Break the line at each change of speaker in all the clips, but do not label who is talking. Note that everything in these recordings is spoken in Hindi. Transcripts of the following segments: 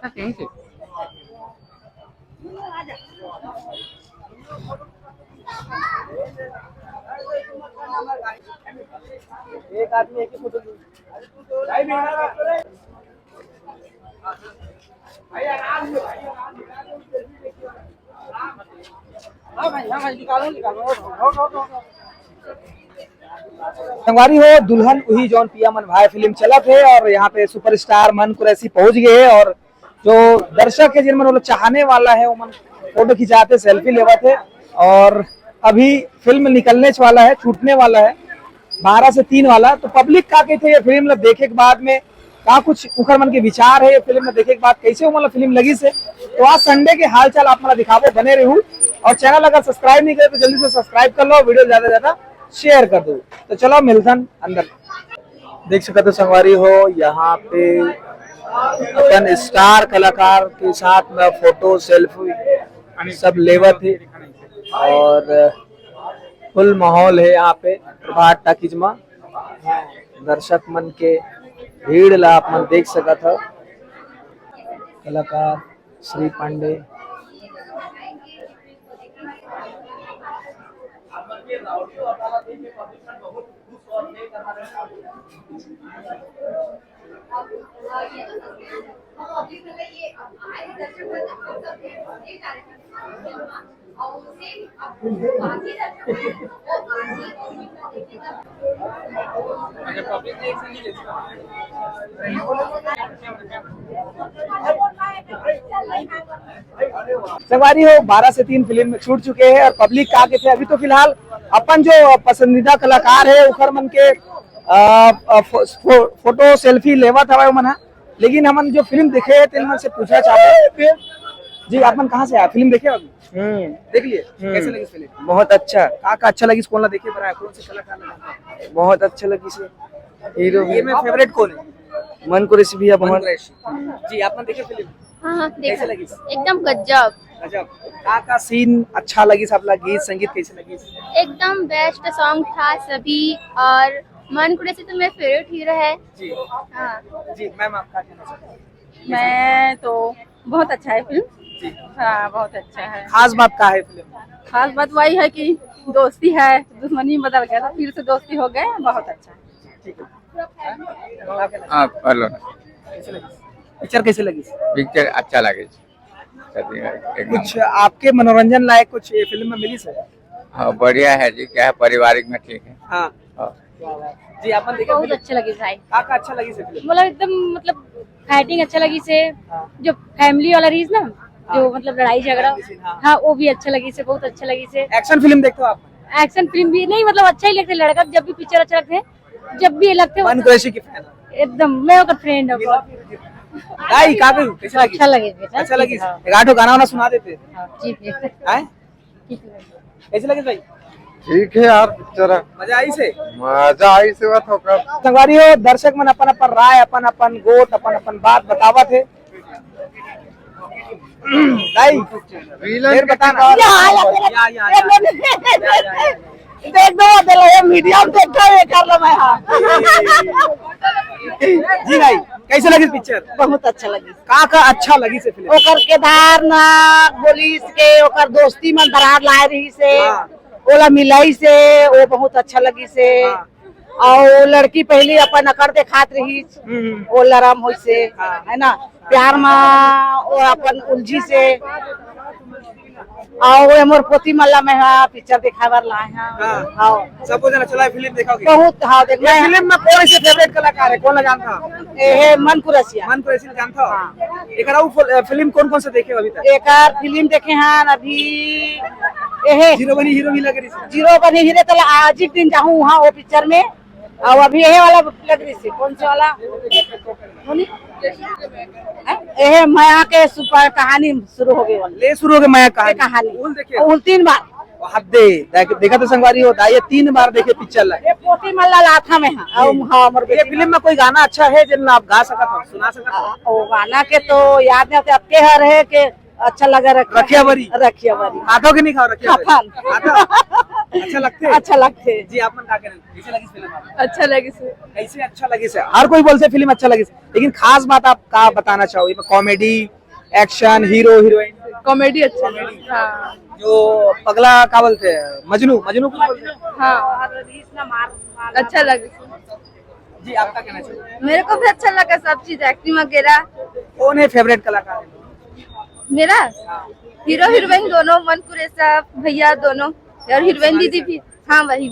कहीं से
एक आदमी एक ही फोटो संगवारी हो दुल्हन उही जौन पिया मन भाई फिल्म चला थे और यहाँ पे सुपरस्टार मन कुरैशी पहुंच गए है और जो दर्शक है जिनमें वो लोग चाहने वाला है वो मन फोटो खिंचाते सेल्फी लेवा थे और अभी फिल्म निकलने वाला है छूटने वाला है 12 से 3 वाला। तो पब्लिक का कहते ये फिल्म देखे के बाद में का कुछ उखर मन के विचार है ये फिल्म में देखे के बाद कैसे वो मतलब फिल्म लगी से। तो आज संडे के हाल चाल आप मतलब दिखावो बने रहूं और चैनल अगर सब्सक्राइब नहीं करे तो जल्दी से सब्सक्राइब कर लो, वीडियो ज्यादा ज्यादा शेयर कर दो। तो चलो मिलथन अंदर। देख सकते हो संगवारी हो यहाँ पे अपन स्टार कलाकार के साथ में फोटो सेल्फी सब लेवत है और फुल माहौल है यहाँ पे प्रभात टाकीज में। दर्शक मन के भीड़ ला आप मन देख सकत हो। कलाकार श्री पांडे संगवारी हो 12 से 3 फिल्म में छूट चुके हैं और पब्लिक का आगे थे। अभी तो फिलहाल अपन जो पसंदीदा कलाकार है उखर मन के फोटो सेल्फी लेवा था मन, लेकिन हमन जो फिल्म देखे है तेल मन से पूछना चाहते हैं जी आप मन कहाँ से आया फिल्म देखे अभी? देख लिए कैसे लगी फिल्म?
बहुत अच्छा।
का अच्छा लगी कौन ला देखे पर आया कौन से कलाकार लगा?
बहुत अच्छा लगी से हीरो
ये में फेवरेट कौन है?
मन कुरैशी भी है बहुत।
जी आप मन देखे फिल्म?
हाँ
कैसे लगी?
एकदम गजब।
गजब। का सीन अच्छा लगी सब ला गीत संगीत कैसे लगी?
एकदम बेस्ट सॉन्ग था सभी और मन कुरैशी तो मेरा फेवरेट हीरो है
जी।
हाँ
जी मैम आप क्या कहना चाहते हैं?
मैं तो बहुत अच्छा है फिल्म
जी।
हाँ बहुत अच्छा है।
खास बात का है फिल्म?
खास बात वही है कि दोस्ती है, दुश्मनी बदल गया तो फिर से दोस्ती हो गए, बहुत अच्छा है।
ठीक है।
कैसे लगी
पिक्चर कैसे लगी?
पिक्चर अच्छा लगे
कुछ आपके मनोरंजन लायक कुछ ये फिल्म में मिली सर?
हाँ बढ़िया है जी, क्या है पारिवारिक में ठीक है।
हाँ जी आप देखे
बहुत अच्छा लगी भाई।
का अच्छा लगी से फिल्म?
मतलब एकदम मतलब फाइटिंग अच्छा लगी से, जो फैमिली वाला रीज ना जो मतलब लड़ाई झगड़ा, हाँ वो भी अच्छा लगी से, बहुत अच्छा लगी से।
एक्शन फिल्म देखते हो आप?
एक्शन फिल्म भी नहीं मतलब अच्छा ही लगता है, लड़का जब भी पिक्चर अच्छा लगते हैं जब भी लगते
मन कुरैशी की फैन
एकदम मैं उसका फ्रेंड हूँ।
भाई का कैसे लगी?
अच्छा लगे बेटा,
अच्छा लगी। एक आठो गाना वाना सुना देते हैं? कैसे लगे भाई?
ठीक है यार पिक्चर
मजा आई से?
मजा आई से बात होकर
संगवारी हो दर्शक मन अपन अपन राय अपन अपन गोट अपन अपन बात बतावा थे। बताना
देख दो मीडिया में देखा है कर लो मैं। हाँ
जी भाई कैसे लगी पिक्चर?
बहुत अच्छा लगी।
का अच्छा लगी से फिल्म?
ओकर केदारनाथ पुलिस के ओकर दोस्ती में दरार लाए रही से, ओला मिलाई से वो बहुत अच्छा लगी से। और लड़की पहले अपन अकर देखात रही वो लरम हो से है ना, प्यार में वो अपन उलझी से और मोर पोती मल्ला में पिक्चर दिखावर लाए हैं। हाँ
सब जना चला फिल्म देखोगे?
बहुत। हाँ देख
फिल्म में कौन से फेवरेट कलाकार है कौन ला जानता?
ये मन कुरैशी।
मन कुरैशी जानता हो? एक फिल्म कौन कौन से देखे अभी तक?
एक फिल्म देखे हैं अभी ये
हीरो बनी हीरो भी लग रही है।
जीरो बने हीरे तो आज एक दिन जाऊँ वहाँ वो पिक्चर में। और अभी यही वाला लग रही थी कौन सा वाला ये माया के सुपर कहानी शुरू हो गई
ले शुरू हो गई माया
कहानी
देखे
उन 3 बार
हद दे देखा तो संगवारी होता है ये 3 बार देखे पिक्चर ला।
ये पोती मल्ला लाथा में है। हाँ
ये फिल्म में कोई गाना अच्छा है जिन आप गा सकते हो सुना सकते हो?
वो गाना के तो याद नहीं आते अब के हर है के अच्छा लगा
रखिया बरी
रखिया बरी
हाथों के नहीं खाओ रखिया अच्छा लगते
अच्छा लगते।
जी आप मन का कैसे लगी फिल्म आपको?
अच्छा लगे से
कैसे अच्छा लगी से हर कोई बोलते फिल्म अच्छा लगी से, लेकिन खास बात आप का बताना चाहोगे? Comedy, action, hero heroine,
comedy अच्छा लगे। हाँ
जो पगला का बोलते हैं मजनू मजनू को बोलते हैं।
हाँ अच्छा लगे।
जी आपका कहना चाहिए?
मेरे को भी अच्छा लगा सब चीज, एक्टिंग वगैरह।
कौन है फेवरेट कलाकार?
मेरा हीरो हीरोइन दोनों, मन कुरेसा भैया दोनों, और हीरोइन दीदी भी। हाँ वही।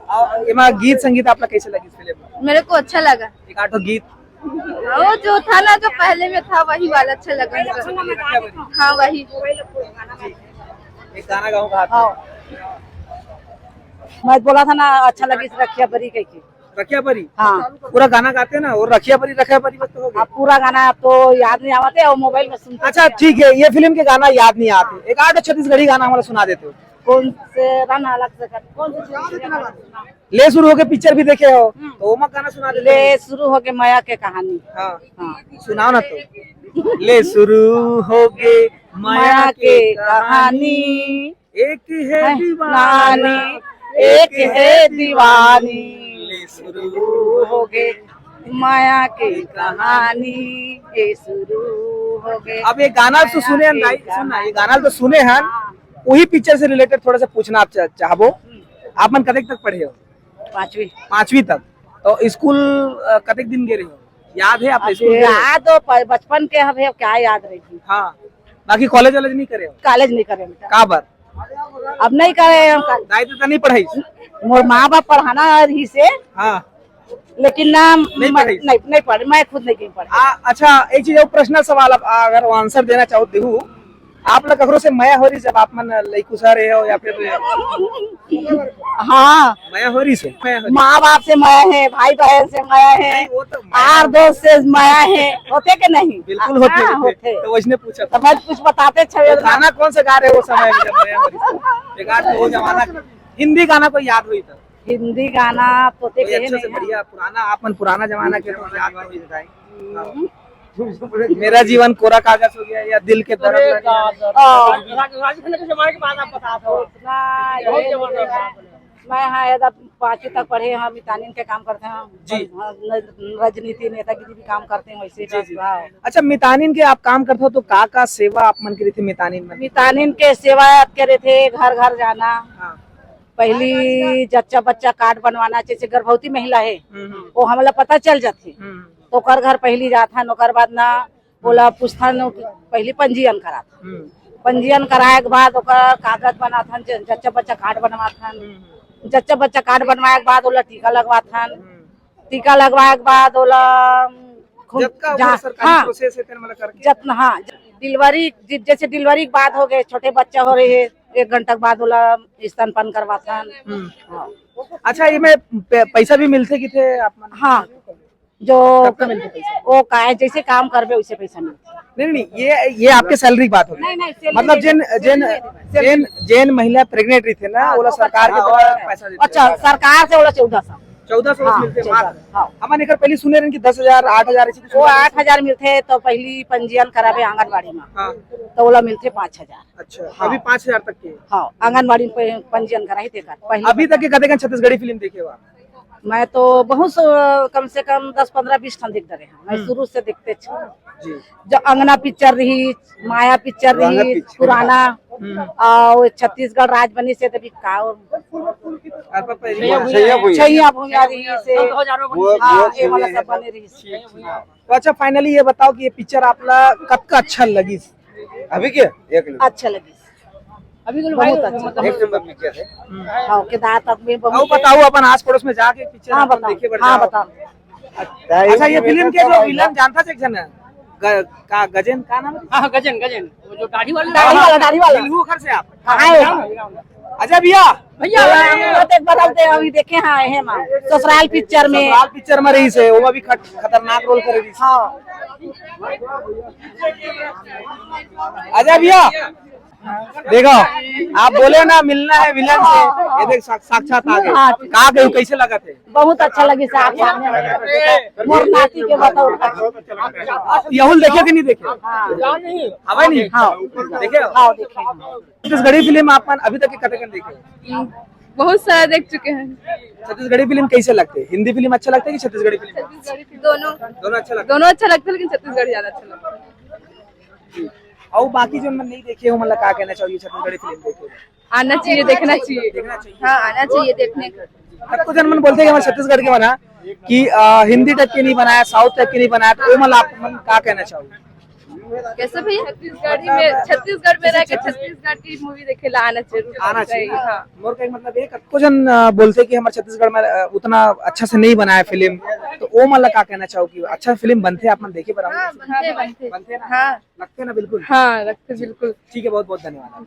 और एमा गीत संगीत आपका कैसे लगी फिल्म में?
मेरे को अच्छा लगा।
एक आठो गीत
वो जो था ना, जो पहले में था वही वाला अच्छा लगा। हाँ वही।
एक गाना गाऊं का?
मैं बोला था ना अच्छा लगी रखिया बरी कह के।
रखिया परी?
हाँ
पूरा गाना गाते हैं ना, और रखिया परी बस तो हो गया।
अब पूरा गाना अब तो याद नहीं आते और मोबाइल में सुनते।
अच्छा ठीक है, ये फिल्म के गाना याद नहीं आते, एक आठ छत्तीसगढ़ी गाना हमारा सुना देते हो।
कौन से रन अलग से कर, कौन से
ले शुरू हो के पिक्चर भी देखे हो तो ओमा गाना सुना देते हो।
ले शुरू हो के माया के कहानी।
हाँ
हाँ
सुनाओ ना तो। ले शुरू हो गए
माया के कहानी,
एक है
दीवानी एक है दीवानी,
ले शुरू
हो गए माया के कहानी, ये शुरू हो गए।
अब ये गाना तो सुने हैं भाई, सुनना ये गाना तो सुने हैं, वही पिक्चर से रिलेटेड थोड़ा सा पूछना आप चाहबो। आप मन कतेक तक पढ़े हो? पांचवी तक। तो स्कूल कतेक दिन गए हो? याद है आप स्कूल?
याद तो बचपन के हमें क्या याद रहेगी।
हाँ बाकी कॉलेज वालेज नहीं करे हो?
कॉलेज नहीं करे
का बार?
अब नहीं करे हम।
दायित्व तो नहीं पढ़ाई?
मोर माँ बाप पढ़ाना रही से,
हाँ
लेकिन ना
नहीं पढ़ी?
नहीं पढ़ी, मैं खुद नहीं पढ़ी।
अच्छा एक चीज और प्रश्न सवाल, आप अगर वो आंसर देना चाहो देहू, आप लोग ककरो से मया हो रही जब आप मन लइकुसा रहे हो, या फिर
हाँ
मया हो रही से?
माँ बाप से माया है, भाई बहन से माया है,
वो तो
यार दोस्त से माया है, होते के नहीं?
बिल्कुल होते
हाँ,
होते। तो वैसने पूछा
तो मैं कुछ बताते छे।
तो गाना कौन सा गा रहे हो वो समय में जब मया हो रही थी? एक आध वो जमाना हिंदी गाना कोई याद हुई तो?
हिंदी गाना पोते
कोई
के
अच्छा से
नहीं।
बढ़िया पुराना, आप मन पुराना जमाना के तो याद हुई बताई। मेरा जीवन कोरा कागज हो गया, या दिल के दर्द।
मैं हाँ यदा 5वीं तक पढ़े, हम मितानिन के काम करते हैं
जी।
राजनीति नेतागिरी भी काम करते हैं वैसे।
अच्छा मितानिन के आप काम करते हो तो का सेवा आप मन करी थी मितानिन में?
मितानिन के सेवा करे थे, घर घर जाना।
हाँ।
पहली जच्चा बच्चा कार्ड बनवाना, जैसे गर्भवती महिला है वो हमला पता चल जाती, तो कर घर पहली जाता, ओकर बाद ना बोला पूछता, पहली पंजीयन करा था, पंजीयन कराए के बाद ओकर कागज बनाथन, जच्चा बच्चा कार्ड बनवाथन, जच्चा बच्चा कार्ड बनवाए के बाद ओला टीका लगवाथन, टीका लगवाए के बाद ओला जतना हाँ डिलीवरी, जैसे डिलीवरी के बाद हो गए, छोटे बच्चा हो रहे है 1 घंटा के बाद ओला स्तनपान करवाथन।
अच्छा ये में पैसा भी मिलते कि थे आप मन?
हाँ जो वो का जैसे काम करबे वैसे पैसा मिलते।
नहीं ये आपके सैलरी की बात होगी।
नहीं
मतलब जेन महिला प्रेग्नेंट रही थे ना, वो सरकार के द्वारा पैसा देते।
अच्छा सरकार से बोला
1400 मिलते मात्र।
हाँ।
हमारे घर पहले सुने रहे कि 10,000 8,000 ऐसी कुछ।
वो 8,000 मिलते, तो पहली पंजीयन कराबे आंगनबाड़ी में।
हाँ।
तो बोला मिलते 5,000।
अच्छा हाँ। अभी 5,000 तक के?
हाँ आंगनबाड़ी में पंजीयन कराई थे।
अभी तक के कदे छत्तीसगढ़ी फिल्म देखे हो?
मैं तो बहुत कम से कम 10-15-20 ठन दिख रहे हैं। मैं शुरू से देखते जी। जो अंगना पिक्चर रही, माया पिक्चर रही पुराना, और छत्तीसगढ़ राज बनी से तभी छैया भूमिया रही से, ये वाला सब बने रही।
तो अच्छा फाइनली ये बताओ कि ये पिक्चर आपला कब का अच्छा लगी? अभी के
अच्छा लगी, अभी बहुत अच्छा,
एक नंबर पिक्चर है।
हाँ केदार तक में बहुत।
बताओ अपन आस पड़ोस में जाके पिक्चर
हाँ बताओ, हाँ बताओ।
अच्छा ये फिल्म के जो विलन जानता है एक जन का गजन का नाम?
हाँ गजन वो जो दाढ़ी
वाला
दिलहू घर से आप?
हाँ
अच्छा भैया
अभी देखे हाँ है माँ ससुराल पिक्चर में,
ससुराल पिक्चर में रही से, वो भी खतरनाक रोल कर रही।
हाँ
अच्छा भैया देखो आप बोले ना मिलना है विलन से, ये देख साक्षात आ गए। कहा गए, कैसे लगा थे?
बहुत अच्छा लगी से आप सामने मोर नाती के बताओ।
यहुल देखे कि नहीं देखे? हवा नहीं। हाँ देखे।
हाँ देखे।
छत्तीसगढ़ी फिल्म आप अभी तक के कतकन देखे?
बहुत सारा देख चुके हैं।
छत्तीसगढ़ी फिल्म कैसे लगते हैं? हिंदी फिल्म अच्छा लगता है कि छत्तीसगढ़ी फिल्म?
दोनों
अच्छा लगता
दोनों अच्छा लगता है, लेकिन छत्तीसगढ़ ज्यादा अच्छा लगता है।
है। और बाकी जो मैं नहीं देखे हूँ, मतलब क्या कहना चाहिए छत्तीसगढ़ी फिल्म देखे?
आना चाहिए, देखना चाहिए।
देखना चाहिए।
हाँ आना चाहिए देखने को।
सबको जनमन बोलते हैं कि हमारे छत्तीसगढ़ के बना कि हिंदी टाइप के नहीं बनाया, साउथ टाइप के नहीं बनाया, तो मतलब आप मन क्या कहना चाहोगे?
कैसे भैया छत्तीसगढ़ में रह के छत्तीसगढ़ की मूवी देखे ला आना जरूर
आना चाहिए।
हाँ।
मोर का मतलब एक सबको जन बोलते हैं कि हमारे छत्तीसगढ़ में उतना अच्छा से नहीं बनाया फिल्म, तो वो मतलब क्या कहना चाहोगे? अच्छा फिल्म बनते आप मन देखे पर?
हाँ बनते
बनते ना?
हाँ
लगते ना बिल्कुल।
हाँ लगते बिल्कुल।
ठीक है, बहुत बहुत धन्यवाद।